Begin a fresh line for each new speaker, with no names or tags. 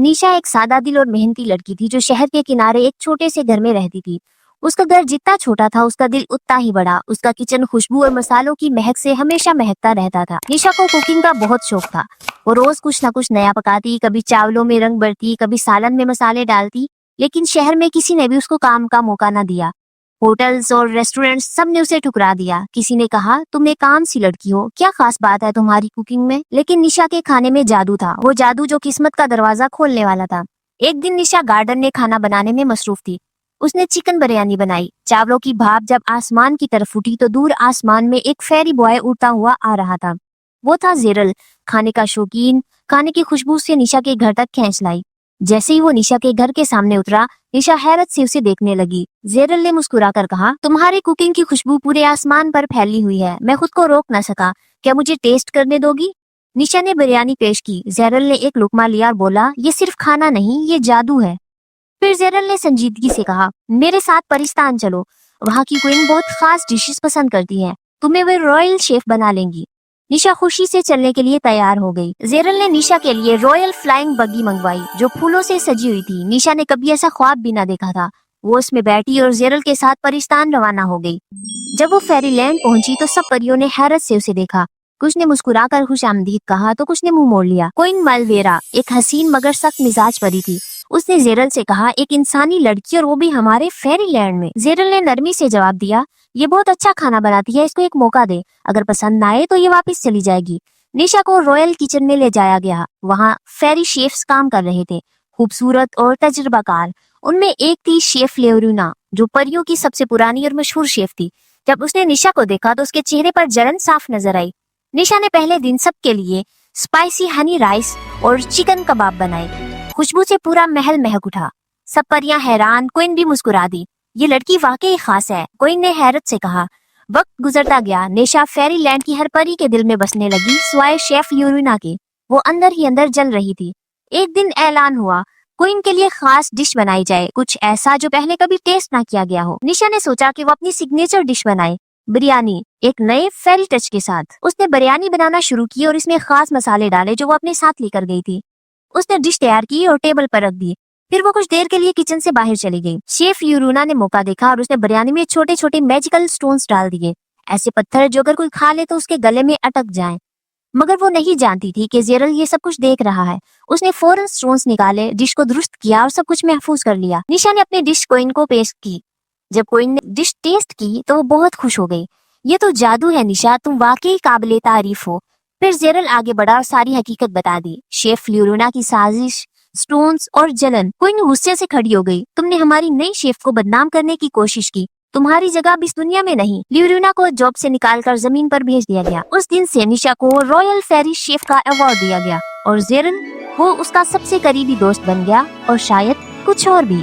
निशा एक सादा दिल और मेहनती लड़की थी जो शहर के किनारे एक छोटे से घर में रहती थी। उसका घर जितना छोटा था उसका दिल उतना ही बड़ा। उसका किचन खुशबू और मसालों की महक से हमेशा महकता रहता था। निशा को कुकिंग का बहुत शौक था। वो रोज कुछ न कुछ नया पकाती, कभी चावलों में रंग भरती, कभी सालन में मसाले डालती। लेकिन शहर में किसी ने भी उसको काम का मौका न दिया। होटल्स और रेस्टोरेंट्स सब ने उसे ठुकरा दिया। किसी ने कहा, तुम एक आम सी लड़की हो, क्या खास बात है तुम्हारी कुकिंग में? लेकिन निशा के खाने में जादू था, वो जादू जो किस्मत का दरवाजा खोलने वाला था। एक दिन निशा गार्डन में खाना बनाने में मसरूफ थी। उसने चिकन बिरयानी बनाई। चावलों की भाप जब आसमान की तरफ उठी तो दूर आसमान में एक फेरी बॉय उड़ता हुआ आ रहा था। वो था जेरल, खाने का शौकीन। खाने की खुशबू से निशा के घर तक खींच लाई। जैसे ही वो निशा के घर के सामने उतरा, निशा हैरत से उसे देखने लगी। जेरल ने मुस्कुराकर कहा, तुम्हारी कुकिंग की खुशबू पूरे आसमान पर फैली हुई है, मैं खुद को रोक न सका, क्या मुझे टेस्ट करने दोगी? निशा ने बिरयानी पेश की। जेरल ने एक लुकमा लिया और बोला, ये सिर्फ खाना नहीं, ये जादू है। फिर जेरल ने संजीदगी से कहा, मेरे साथ पाकिस्तान चलो, वहाँ की क्वीन बहुत खास डिशेस पसंद करती है, तुम्हें वे रॉयल शेफ बना लेंगी। निशा खुशी से चलने के लिए तैयार हो गई। जेरल ने निशा के लिए रॉयल फ्लाइंग बग्गी मंगवाई जो फूलों से सजी हुई थी। निशा ने कभी ऐसा ख्वाब भी ना देखा था। वो उसमें बैठी और जेरल के साथ पाकिस्तान रवाना हो गई। जब वो फेरीलैंड पहुंची तो सब परियों ने हैरत से उसे देखा। कुछ ने मुस्कुराकर खुशामदीद कहा तो कुछ ने मुंह मोड़ लिया। क्वीन मालवेरा एक हसीन मगर सख्त मिजाज परी थी। उसने जेरल से कहा, एक इंसानी लड़की और वो भी हमारे फेरीलैंड में। जेरल ने नरमी से जवाब दिया, ये बहुत अच्छा खाना बनाती है, इसको एक मौका दे, अगर पसंद न आए तो ये वापस चली जाएगी। निशा को रॉयल किचन में ले जाया गया। वहाँ फेरी शेफ्स काम कर रहे थे, खूबसूरत और तजुर्बाकार। उनमें एक थी शेफ लेओरिना, जो परियों की सबसे पुरानी और मशहूर शेफ थी। जब उसने निशा को देखा तो उसके चेहरे पर जलन साफ नजर आई। निशा ने पहले दिन सबके लिए स्पाइसी हनी राइस और चिकन कबाब बनाए। खुशबू से पूरा महल महक उठा। सब परियां हैरान, क्वीन भी मुस्कुरा दी। ये लड़की वाकई खास है, क्वीन ने हैरत से कहा। वक्त गुजरता गया। निशा फेरीलैंड की हर परी के दिल में बसने लगी, सिवाय शेफ यूरिना के। वो अंदर ही अंदर जल रही थी। एक दिन ऐलान हुआ, क्वीन के लिए खास डिश बनाई जाए, कुछ ऐसा जो पहले कभी टेस्ट ना किया गया हो। निशा ने सोचा कि वो अपनी सिग्नेचर डिश बनाए, बिरयानी, एक नए फेरी टच के साथ। उसने बिरयानी बनाना शुरू की और इसमें खास मसाले डाले जो वो अपने साथ लेकर गई थी। उसने डिश तैयार की और टेबल पर रख दी। फिर वो कुछ देर के लिए किचन से बाहर चली गई। शेफ यूरुना ने मौका देखा और उसने बिरयानी में छोटे छोटे मैजिकल स्टोन्स डाल दिए, ऐसे पत्थर जो अगर कोई खा ले तो उसके गले में अटक जाएं। मगर वो नहीं जानती थी कि जेरल ये सब कुछ देख रहा है। उसने फौरन स्टोन्स निकाले, डिश को दुरुस्त किया और सब कुछ महफूज कर लिया। निशा ने अपनी डिश क्वीन को पेश की। जब क्वीन ने डिश टेस्ट की तो वो बहुत खुश हो गई। ये तो जादू है निशा, तुम वाकई काबिले तारीफ हो। फिर जेरल आगे बढ़ा और सारी हकीकत बता दी, शेफ ल्यूरुना की साजिश, स्टोन्स और जलन। क्वीन गुस्से से खड़ी हो गई। तुमने हमारी नई शेफ को बदनाम करने की कोशिश की, तुम्हारी जगह अब इस दुनिया में नहीं। ल्यूरुना को जॉब से निकालकर जमीन पर भेज दिया गया। उस दिन से निशा को रॉयल फेरी शेफ का अवार्ड दिया गया और जेरल वो उसका सबसे करीबी दोस्त बन गया, और शायद कुछ और भी।